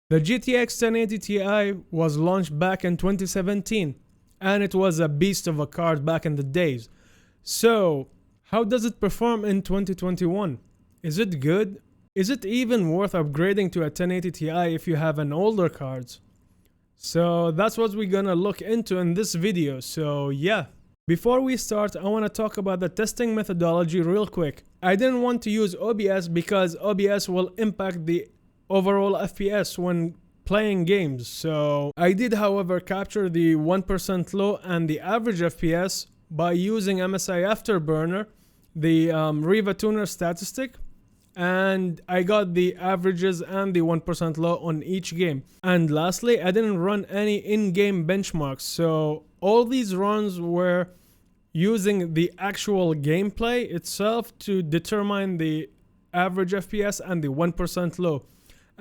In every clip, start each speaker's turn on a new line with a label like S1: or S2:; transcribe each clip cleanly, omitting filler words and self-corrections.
S1: The GTX 1080 Ti was launched back in 2017, and it was a beast of a card back in the days. So, how does it perform in 2021? Is it good? Is it even worth upgrading to a 1080 Ti if you have an older card? So that's what we're gonna look into in this video, so yeah. Before we start, I want to talk about the testing methodology real quick. I didn't want to use OBS because OBS will impact the overall FPS when playing games. So I did, however, capture the 1% low and the average FPS by using MSI Afterburner, the Riva Tuner statistic, and I got the averages and the 1% low on each game. And lastly, I didn't run any in-game benchmarks, so all these runs were using the actual gameplay itself to determine the average FPS and the 1% low.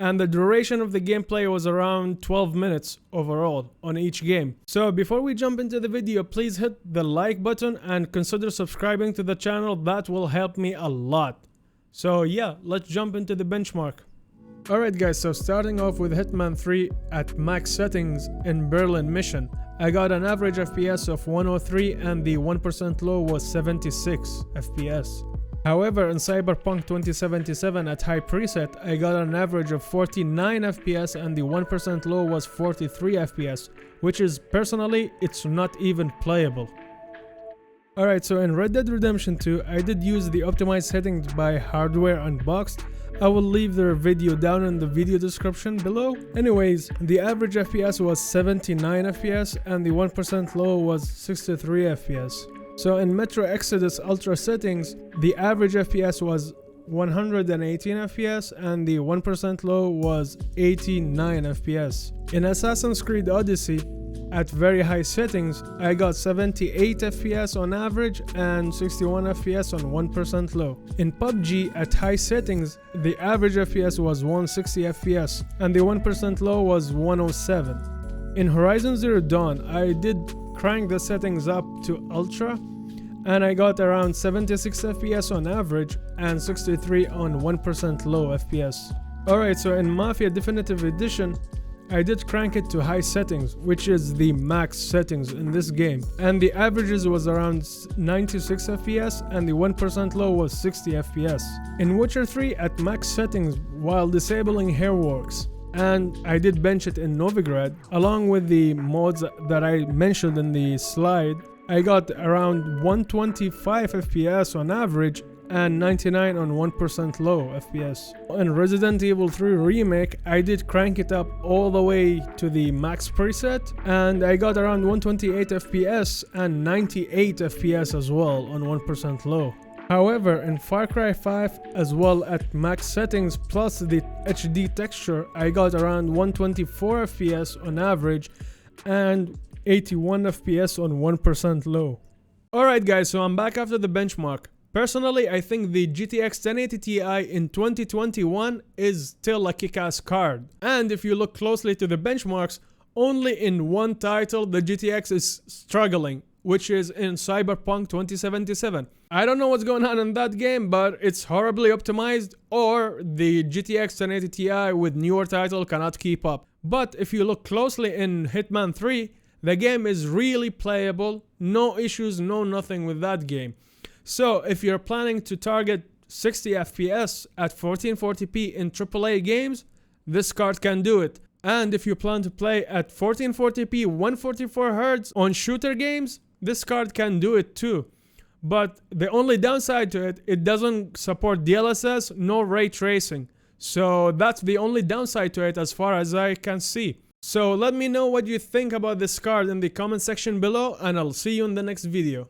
S1: And the duration of the gameplay was around 12 minutes overall on each game. So before we jump into the video, please hit the like button and consider subscribing to the channel. That will help me a lot. So yeah, let's jump into the benchmark. Alright guys, so starting off with Hitman 3 at max settings in Berlin mission. I got an average FPS of 103 and the 1% low was 76 FPS. However, in Cyberpunk 2077 at high preset, I got an average of 49 FPS and the 1% low was 43 FPS, which is personally, it's not even playable. Alright, so in Red Dead Redemption 2, I did use the optimized settings by Hardware Unboxed. I will leave their video down in the video description below. Anyways, the average FPS was 79 FPS and the 1% low was 63 FPS. So in Metro Exodus Ultra settings, the average FPS was 118 FPS and the 1% low was 89 FPS. In Assassin's Creed Odyssey, at very high settings, I got 78 FPS on average and 61 FPS on 1% low. In PUBG, at high settings, the average FPS was 160 FPS and the 1% low was 107. In Horizon Zero Dawn, I did crank the settings up to Ultra and I got around 76 FPS on average and 63 on 1% low FPS. Alright, so in Mafia Definitive Edition, I did crank it to high settings, which is the max settings in this game, and the averages was around 96 FPS and the 1% low was 60 FPS. In Witcher 3 at max settings while disabling hairworks, and I did bench it in Novigrad, along with the mods that I mentioned in the slide, I got around 125 FPS on average and 99 on 1% low FPS. In Resident Evil 3 Remake, I did crank it up all the way to the max preset and I got around 128 FPS and 98 FPS as well on 1% low. However, in Far Cry 5 as well at max settings plus the HD texture, I got around 124 FPS on average and 81 FPS on 1% low. Alright guys, so I'm back after the benchmark. Personally, I think the GTX 1080 Ti in 2021 is still a kick-ass card. And if you look closely to the benchmarks, only in one title the GTX is struggling, which is in Cyberpunk 2077. I don't know what's going on in that game, but it's horribly optimized, or the GTX 1080 Ti with newer title cannot keep up. But if you look closely in Hitman 3, the game is really playable, no issues, no nothing with that game. So if you're planning to target 60 FPS at 1440p in AAA games, this card can do it. And if you plan to play at 1440p 144Hz on shooter games, this card can do it too. But the only downside to it, it doesn't support DLSS, no ray tracing. So that's the only downside to it as far as I can see. So let me know what you think about this card in the comment section below, and I'll see you in the next video.